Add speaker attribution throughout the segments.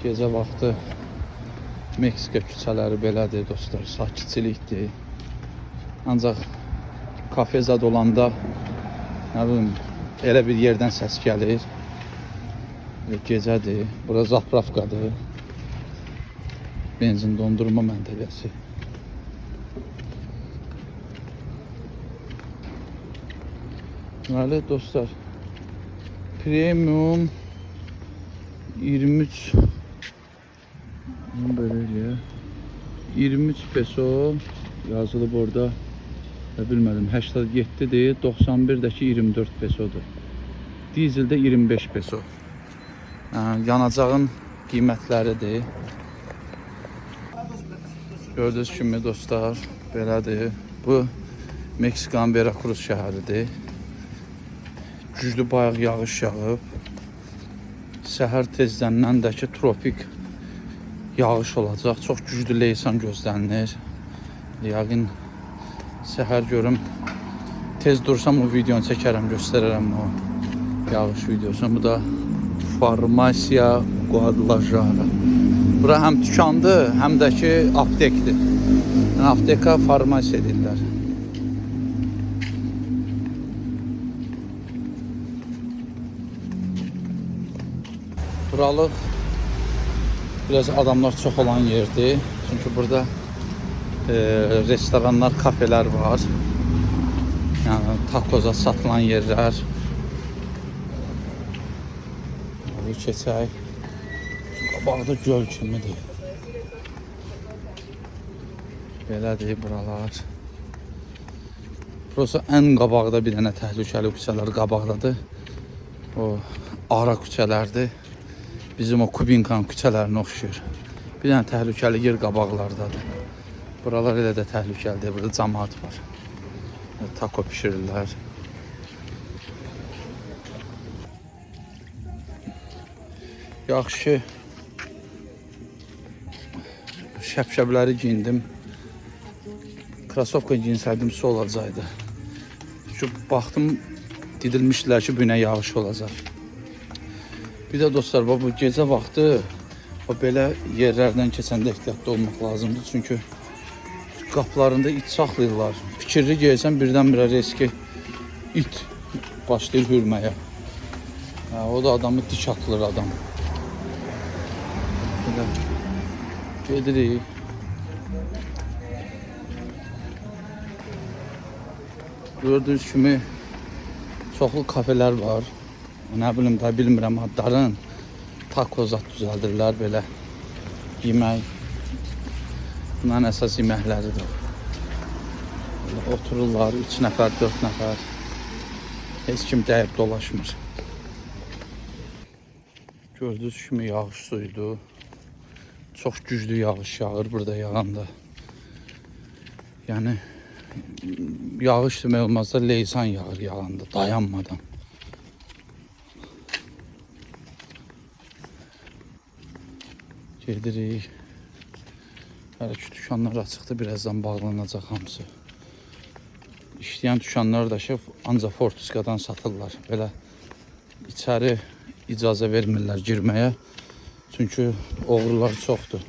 Speaker 1: Gecə vaxtı Meksika küçələri belədir dostlar, sakitçilikdir. Ancaq kafe zad olanda, nə bilim, elə bir yerdən səs gəlir. Gecədir, bura zapravkadır. Benzin dondurma məntəqəsi. Deməli dostlar, premium 23 böyle 23 peso yazılıb orada. Bilmədim, 87 deyil, 91-dəki 24 pesodur. Dizeldə 25 peso. Yanacağın qiymətləridir. Gördüyünüz kimi dostlar, belədir. Bu Meksikanın Veracruz şəhəridir. Güclü bayaq yağış yağıb. Səhər tezdəndən də ki tropik yağış olacaq. Çox güclü leysan gözlənilir. Yəqin səhər görüm tez dursam o videonu çəkərəm, göstərərəm o yağış videosunu. Bu da Farmasiya Guadalajara. Bura həm dükandır, həm də ki aptekdir. Yəni apteka farmasiya edirlər. Buralıq biraz adamlar çox olan yerdir. Çünki burada restoranlar, kafeler var. Yəni takoza satılan yerlər. Bir keçək. Qabaqda göl kimidir. Belədir buralar. Burası ən qabaqda bir dənə təhlükəli küçələr qabaqdadır. O ara küçələrdir. Bizim o Kubinkan küçələrinə oxşuyur. Bir dənə təhlükəli yer qabaqlardadır. Buralar elə də təhlükəlidir. Burada cəmaət var. Taco pişirirlər. Yaxşı. Şəpşəbləri giyindim. Krasovka giyinsəydim su olacaqdı. Çünki baxdım, didilmişdilər ki, bu günə yağış olacaq. Bir də dostlar, bu gecə vaxtı belə yerlərdən keçəndə ehtiyatlı olmaq lazımdır. Çünki qapılarında it saxlayırlar. Fikirli gəlsən birdən-birə riski it başlayır hürməyə. O da adamı dik atılır adam. Gedirik. Gördüyünüz kimi çoxlu kafeler var. Nə bilim də bilmirəm adların. Taco zat düzəldirlər belə. Yemək. Bunların əsas yeməkləridir. Otururlar 3 nəfər, 4 nəfər. Heç kim dəyib dolaşmır. Gördüyünüz kimi yağış suydu. Çox güclü yağış yağır burada yağanda. Yəni yağış demək olmazsa leysan yağır yağanda, dayanmadan. Gedirik. Hələ ki dükanlar açıqdır, birazdan bağlanacaq hamısı. İşləyən dükanlar da ki ancaq Fortuskadan satırlar. Belə içəri icazə vermirlər girməyə. Çünki oğrular çoxdur.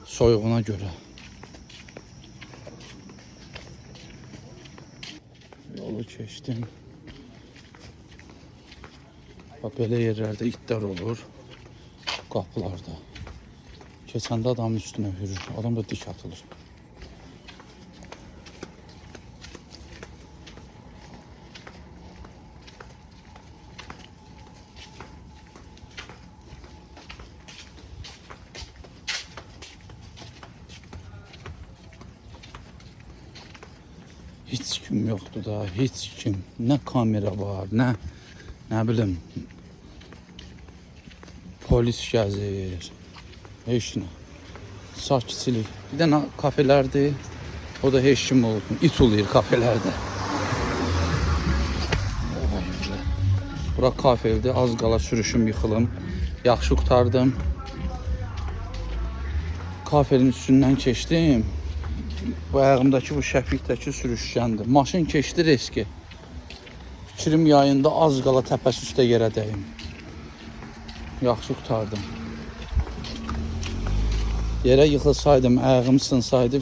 Speaker 1: Soyuğuna görə. Yolu keçdim. Belə yerlərdə itlər olur. Qapılarda. Keçəndə adamın üstünə hürür. Adam da dik atılır. Hiç kim yoktu da, hiç kim. Ne kamera var, ne bileyim. Polis gəzir. Heç nə. Sakitçilik. Bir dənə kafelerdir. O da heç kim olsun. İt oluyor kafelerde. Bura kafeldir. Az qala sürüşüm yıxılım. Yaxşı qurtardım. Kafelin üstündən keçdim. Bu ayağımdakı bu şəfikdəki sürüşkəndir. Maşın keçdi riski. Fikrim yayında az qala təpəsi üstə yerə dəyim. Yaxşı qurtardım. Yerə yıxılsaydım, ayağım sınsaydı,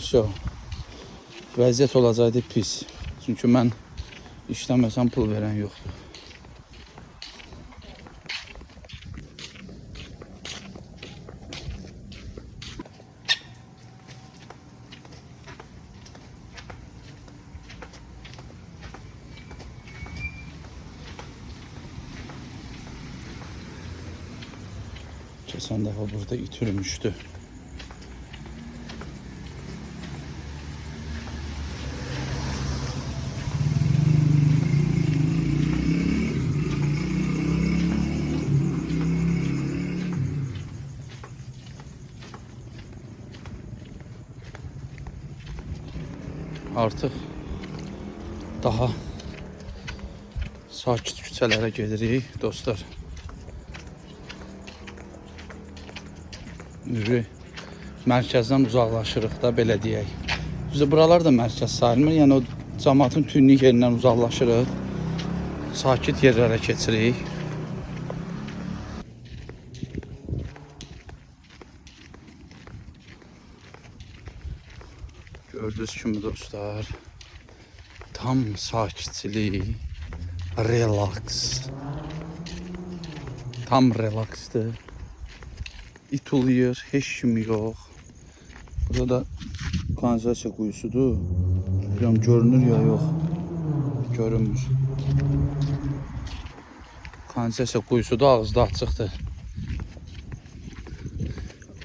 Speaker 1: vəziyyət olacaqdı pis. Çünki mən işləməsəm pul verən yoxdur. Keçən dəfə burada itürmüşdü. Artıq daha sakit küçələrə gedirik dostlar. Mərkəzdən uzaqlaşırıq da, belə deyək. Bizə buralar da mərkəz sayılmır. Yəni o cəmaatın tünlük yerindən uzaqlaşırıq. Sakit yerlərə keçirik. Gördüyünüz kimi dostlar, tam sakitçilik, relax. Tam relaxdır. İt uluyur, heç kim yox. Burada da kanalizasiya quyusudur. Bilmiyorum, görünür ya yox. Görünmür. Kanalizasiya quyusudur, ağızda açıqdır.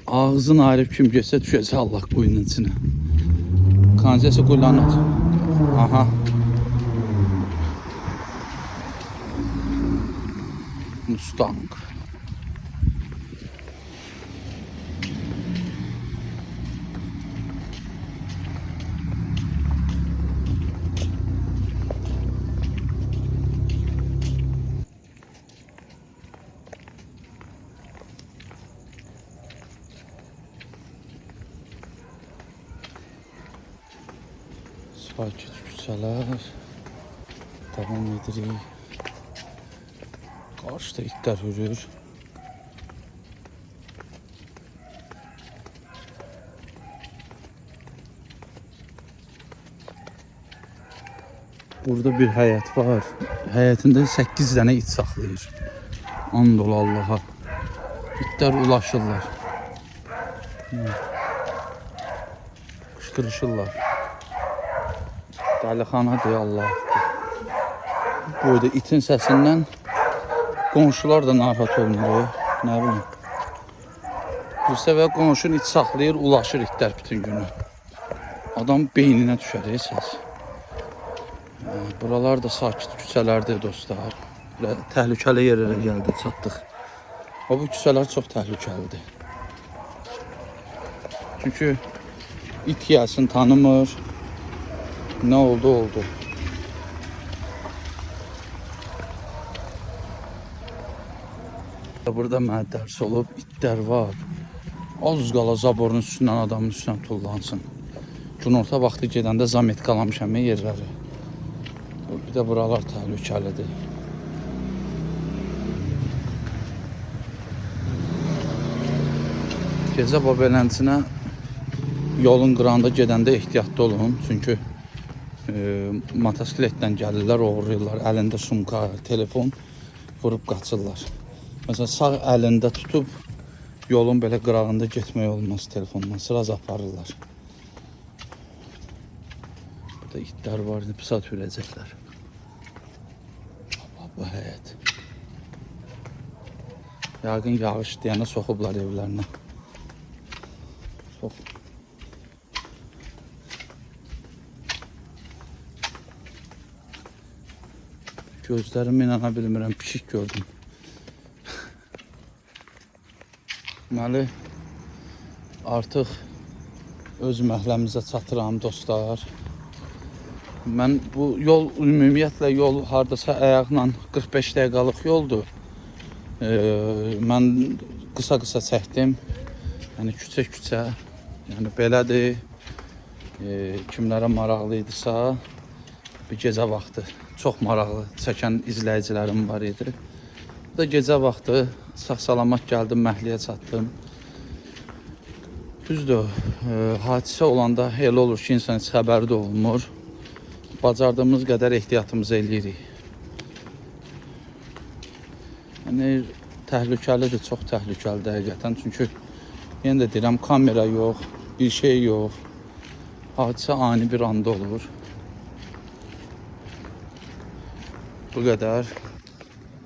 Speaker 1: Ağzını ayırıb kim geçsə düşəcək Allah quyunun içinə. Kanalizasiya quyularını aç. Aha. Mustang. Sakit küçələr. Davam edirik. Qarşıda itlər hürür. Burada bir həyət var. Həyətində 8 dənə it saxlayır. And ol Allaha. İtlər ulaşırlar. Qışqırışırlar. Dəlixana deyə Allah. Burada itin səsindən qonşular da narahat olmuyor. Nə bilim. Bir səvə qonşun it saxlayır, ulaşır itlər bütün günü. Adam beyninə düşər səs. Buralar da sakit küçələrdir dostlar. Təhlükəli yerlərə gəldik, çatdıq. Bu küçələr çox təhlükəlidir. Çünki it gəlsin tanımır. Nə oldu? Burada mənə dərs olub, itlər var. Az qala zaborun üstündən adamın üstündən tullansın. Günorta vaxtı gedəndə zamet qalamışam yerləri. Bir də buralar təhlükəlidir. Gecə belənçinə yolun qırağında gedəndə ehtiyatlı olun. Çünki motosikletdən gəlirlər, oğurlayırlar. Əlində sumka, telefon vurub qaçırlar. Məsələn, sağ əlində tutub yolun belə qırağında getmək olmaz telefondan. Sıraz aparırlar. Burada itlər var, pis at hürəcəklər. Bu həyət. Yəqin yağış deyənə soxublar evlərinə. Sox. Gözlərimi inana bilmirəm, pişik gördüm. Deməli, artıq öz məhəlləmizə çatıram dostlar. Mən bu yol, ümumiyyətlə yol hardasa ayaqla 45 dəqiqəlik yoldur. Mən qısa çəkdim. Yəni küçə, yəni belədir. Kimlərə maraqlıydısa, bir gecə vaxtı çox maraqlı çəkən izləyicilərim var idi. Bu da gecə vaxtı sağ-salamat gəldim, məhəlləyə çatdım. Düzdür, hadisə olanda elə olur ki, insan heç xəbəri də olmur. Bacardığımız qədər ehtiyatımızı eləyirik. Yəni, təhlükəlidir, çox təhlükəlidir həqiqətən. Çünki, yenə də deyirəm, kamera yox, bir şey yox. Hadisə ani bir anda olur. Bu qədər.